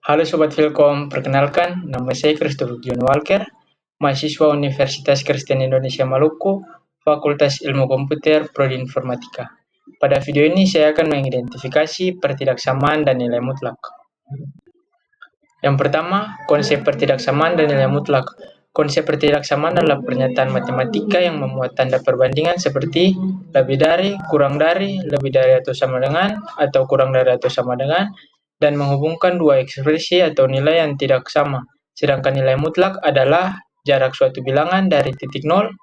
Halo Sobat Vilkom, perkenalkan, nama saya Christopher John Walker, mahasiswa Universitas Kristen Indonesia Maluku, Fakultas Ilmu Komputer, Prodi Informatika. Pada video ini saya akan mengidentifikasi pertidaksamaan dan nilai mutlak. Yang pertama, konsep pertidaksamaan dan nilai mutlak. Konsep pertidaksamaan adalah pernyataan matematika yang memuat tanda perbandingan seperti lebih dari, kurang dari, lebih dari atau sama dengan, atau kurang dari atau sama dengan, dan menghubungkan dua ekspresi atau nilai yang tidak sama. Sedangkan nilai mutlak adalah jarak suatu bilangan dari titik nol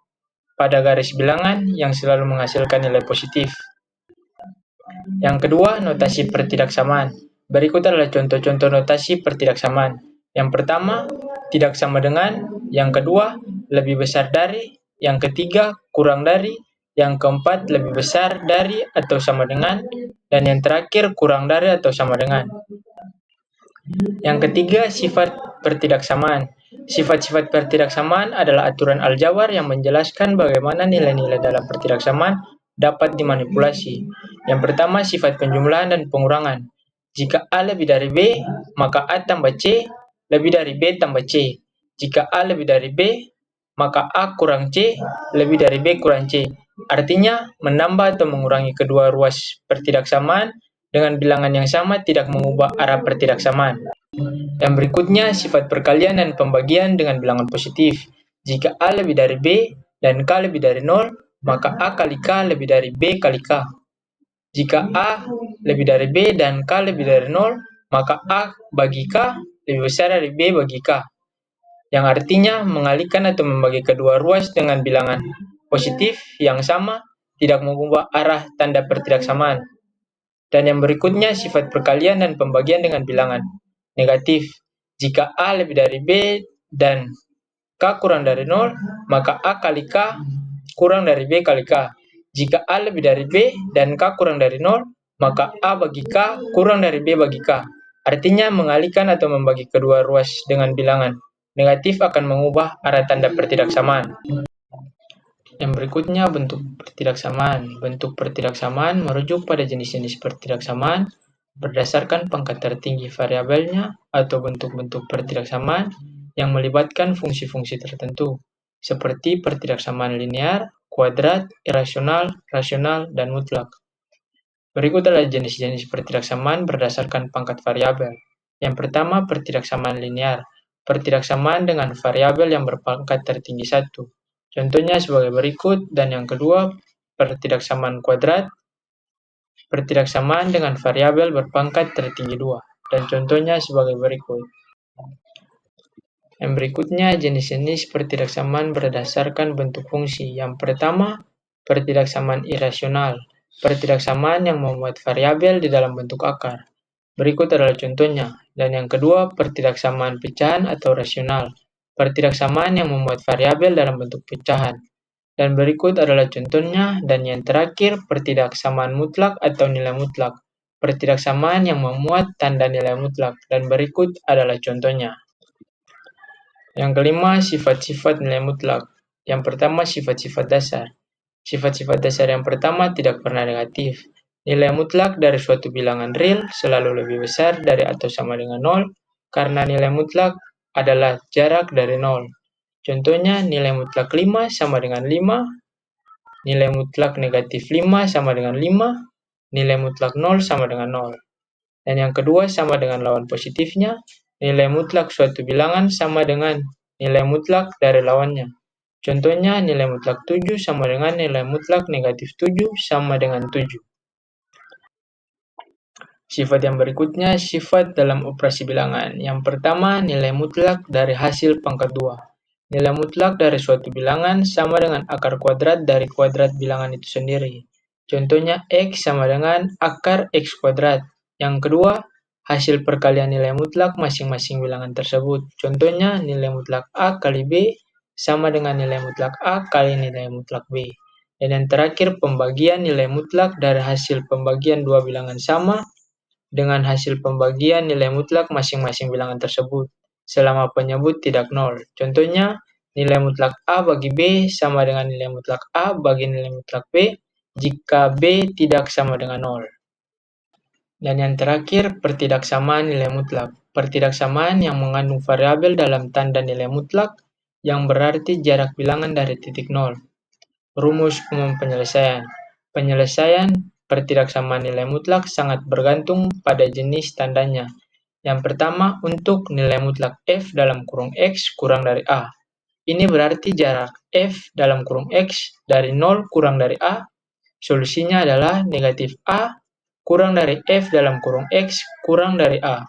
pada garis bilangan yang selalu menghasilkan nilai positif. Yang kedua, notasi pertidaksamaan. Berikut adalah contoh-contoh notasi pertidaksamaan. Yang pertama, tidak sama dengan. Yang kedua, lebih besar dari. Yang ketiga, kurang dari. Yang keempat, lebih besar dari atau sama dengan. Dan yang terakhir, kurang dari atau sama dengan. Yang ketiga, sifat pertidaksamaan. Sifat-sifat pertidaksamaan adalah aturan aljabar yang menjelaskan bagaimana nilai-nilai dalam pertidaksamaan dapat dimanipulasi. Yang pertama, sifat penjumlahan dan pengurangan. Jika A lebih dari B, maka A tambah C lebih dari B tambah C. Jika A lebih dari B, maka A kurang C lebih dari B kurang C. Artinya, menambah atau mengurangi kedua ruas pertidaksamaan dengan bilangan yang sama tidak mengubah arah pertidaksamaan. Yang berikutnya, sifat perkalian dan pembagian dengan bilangan positif. Jika A lebih dari B dan K lebih dari 0, maka A kali K lebih dari B kali K. Jika A lebih dari B dan K lebih dari 0, maka A bagi K lebih besar dari B bagi K. Yang artinya mengalihkan atau membagi kedua ruas dengan bilangan positif yang sama tidak mengubah arah tanda pertidaksamaan. Dan yang berikutnya, sifat perkalian dan pembagian dengan bilangan negatif. Jika A lebih dari B dan K kurang dari 0, maka A kali K kurang dari B kali K. Jika A lebih dari B dan K kurang dari 0, maka A bagi K kurang dari B bagi K. Artinya mengalihkan atau membagi kedua ruas dengan bilangan negatif akan mengubah arah tanda pertidaksamaan. Yang berikutnya, bentuk pertidaksamaan. Bentuk pertidaksamaan merujuk pada jenis-jenis pertidaksamaan berdasarkan pangkat tertinggi variabelnya atau bentuk-bentuk pertidaksamaan yang melibatkan fungsi-fungsi tertentu, seperti pertidaksamaan linear, kuadrat, irasional, rasional, dan mutlak. Berikut adalah jenis-jenis pertidaksamaan berdasarkan pangkat variabel. Yang pertama, pertidaksamaan linear. Pertidaksamaan dengan variabel yang berpangkat tertinggi 1. Contohnya sebagai berikut, dan yang kedua, pertidaksamaan kuadrat. Pertidaksamaan dengan variabel berpangkat tertinggi 2. Dan contohnya sebagai berikut. Yang berikutnya, jenis-jenis pertidaksamaan berdasarkan bentuk fungsi. Yang pertama, pertidaksamaan irasional. Pertidaksamaan yang memuat variabel di dalam bentuk akar. Berikut adalah contohnya. Dan yang kedua, pertidaksamaan pecahan atau rasional. Pertidaksamaan yang memuat variabel dalam bentuk pecahan. Dan berikut adalah contohnya. Dan yang terakhir, pertidaksamaan mutlak atau nilai mutlak. Pertidaksamaan yang memuat tanda nilai mutlak. Dan berikut adalah contohnya. Yang kelima, sifat-sifat nilai mutlak. Yang pertama, sifat-sifat dasar. Sifat-sifat dasar yang pertama tidak pernah negatif. Nilai mutlak dari suatu bilangan real selalu lebih besar dari atau sama dengan 0, karena nilai mutlak adalah jarak dari 0. Contohnya, nilai mutlak 5 sama dengan 5, nilai mutlak negatif 5 sama dengan 5, nilai mutlak 0 sama dengan 0. Dan yang kedua sama dengan lawan positifnya, nilai mutlak suatu bilangan sama dengan nilai mutlak dari lawannya. Contohnya, nilai mutlak 7 sama dengan nilai mutlak negatif 7 sama dengan 7. Sifat yang berikutnya, sifat dalam operasi bilangan. Yang pertama, nilai mutlak dari hasil pangkat 2. Nilai mutlak dari suatu bilangan sama dengan akar kuadrat dari kuadrat bilangan itu sendiri. Contohnya, X sama dengan akar X kuadrat. Yang kedua, hasil perkalian nilai mutlak masing-masing bilangan tersebut. Contohnya, nilai mutlak A kali B sama dengan nilai mutlak A kali nilai mutlak B. Dan yang terakhir, pembagian nilai mutlak dari hasil pembagian dua bilangan sama dengan hasil pembagian nilai mutlak masing-masing bilangan tersebut, selama penyebut tidak nol. Contohnya, nilai mutlak A bagi B sama dengan nilai mutlak A bagi nilai mutlak B jika B tidak sama dengan 0. Dan yang terakhir, pertidaksamaan nilai mutlak. Pertidaksamaan yang mengandung variabel dalam tanda nilai mutlak yang berarti jarak bilangan dari titik nol. Rumus umum penyelesaian. Penyelesaian pertidaksamaan nilai mutlak sangat bergantung pada jenis tandanya. Yang pertama, untuk nilai mutlak f dalam kurung x kurang dari a. Ini berarti jarak f dalam kurung x dari 0 kurang dari a. Solusinya adalah negatif a kurang dari f dalam kurung x kurang dari a.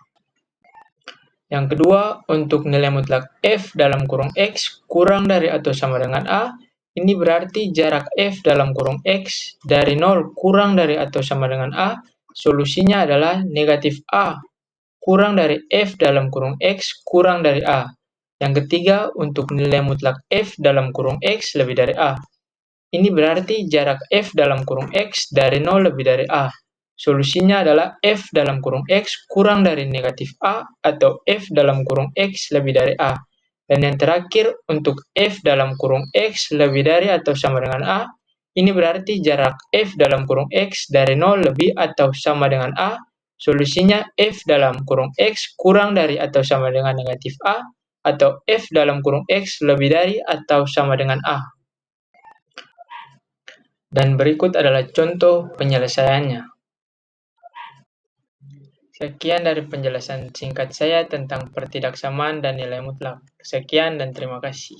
Yang kedua, untuk nilai mutlak f dalam kurung x kurang dari atau sama dengan a, ini berarti jarak f dalam kurung x dari 0 kurang dari atau sama dengan a, solusinya adalah negatif a kurang dari f dalam kurung x kurang dari a. Yang ketiga, untuk nilai mutlak f dalam kurung x lebih dari a. Ini berarti jarak f dalam kurung x dari 0 lebih dari a. Solusinya adalah f dalam kurung x kurang dari negatif a atau f dalam kurung x lebih dari a. Dan yang terakhir, untuk f dalam kurung x lebih dari atau sama dengan a, ini berarti jarak f dalam kurung x dari 0 lebih atau sama dengan a. Solusinya f dalam kurung x kurang dari atau sama dengan negatif a atau f dalam kurung x lebih dari atau sama dengan a. Dan berikut adalah contoh penyelesaiannya. Sekian dari penjelasan singkat saya tentang pertidaksamaan dan nilai mutlak. Sekian dan terima kasih.